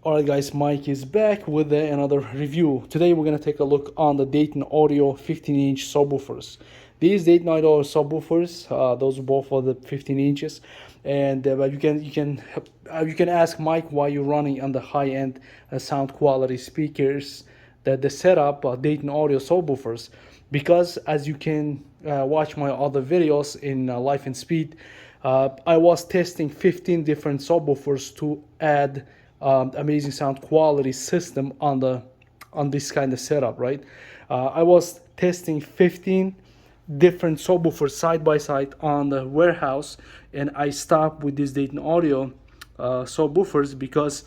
Alright guys, Mike is back with another review. Today we're going to take a look on the Dayton Audio 15-inch subwoofers. These Dayton Audio subwoofers, those both are the 15 inches, and you can ask Mike why you're running on the high-end sound quality speakers, the setup Dayton Audio subwoofers, because as you can watch my other videos in Life and Speed, I was testing 15 different subwoofers to add amazing sound quality system on this kind of setup, right? I was testing 15 different subwoofers side by side on the warehouse, and I stopped with these Dayton Audio subwoofers because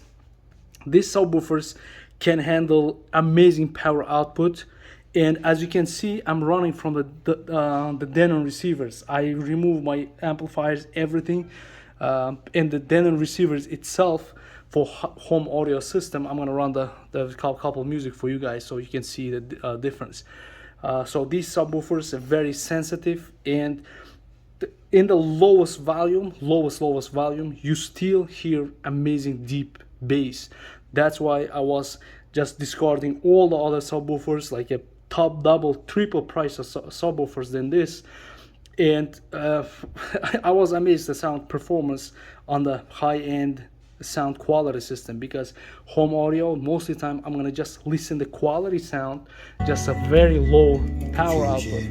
these subwoofers can handle amazing power output. And as you can see, I'm running from the Denon receivers. I remove my amplifiers, everything, and the Denon receivers itself for home audio system. I'm gonna run the couple music for you guys so you can see the difference. So these subwoofers are very sensitive, and in the lowest volume, you still hear amazing deep bass. That's why I was just discarding all the other subwoofers, like a top, double, triple price of subwoofers than this, and I was amazed the sound performance on the high-end sound quality system, because home audio, most of the time I'm gonna just listen the quality sound, just a very low power output.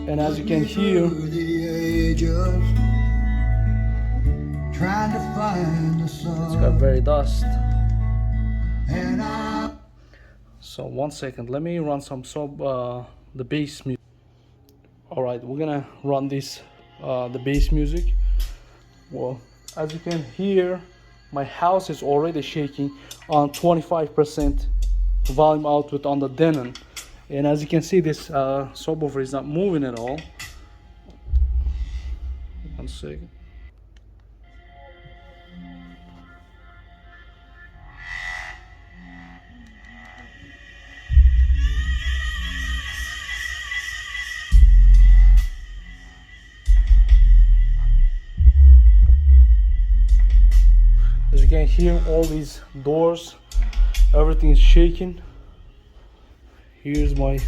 And as you can hear, it's got very dust. So 1 second, let me run some the bass music. All right, we're gonna run this the bass music. Well, as you can hear, my house is already shaking on 25% volume output on the Denon, and as you can see, this subwoofer is not moving at all. 1 second. As you can hear, all these doors, everything is shaking. Here's my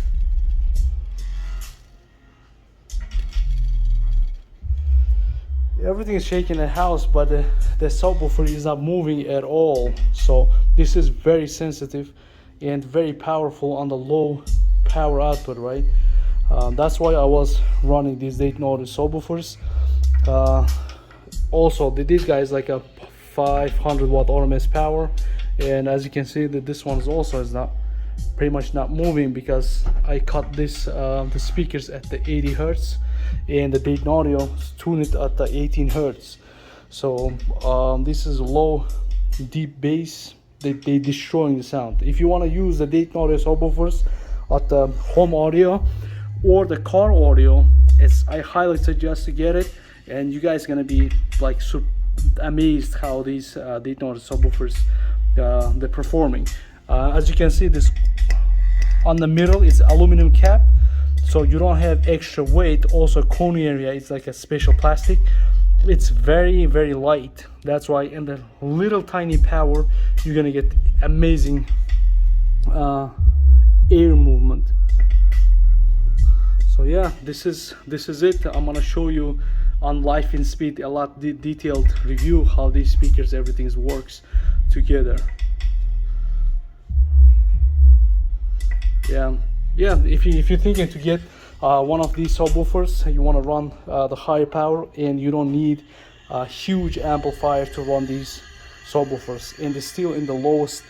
everything is shaking in the house, but the subwoofer is not moving at all. So this is very sensitive and very powerful on the low power output, right? That's why I was running these Dayton Audio subwoofers. Also, these guys like a 500 watt RMS power, and as you can see that this one is not pretty much not moving, because I cut this the speakers at the 80 hertz, and the Dayton Audio tuned it at the 18 hertz. So this is low deep bass. They destroying the sound. If you want to use the Dayton Audio subwoofers at the home audio or the car audio, I highly suggest to get it, and you guys gonna be like amazed how these Dayton Audio subwoofers they're performing. As you can see, this on the middle is aluminum cap, so you don't have extra weight. Also, cone area is like a special plastic. It's very light. That's why in the little tiny power you're gonna get amazing air movement. So yeah, this is it. I'm gonna show you on Life in Speed a lot detailed review how these speakers, everything works together. Yeah, if you're thinking to get one of these subwoofers, you want to run the higher power, and you don't need a huge amplifier to run these subwoofers, and it's still in the lowest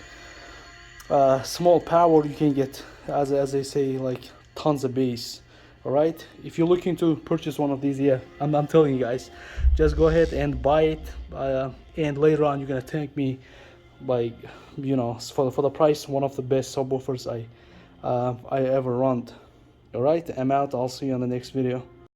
small power you can get, as they say, like tons of bass. All right, if you're looking to purchase one of these, yeah, I'm telling you guys, just go ahead and buy it, and later on you're gonna thank me, like, you know, for the price. One of the best subwoofers I ever run. All right, I'm out. I'll see you on the next video.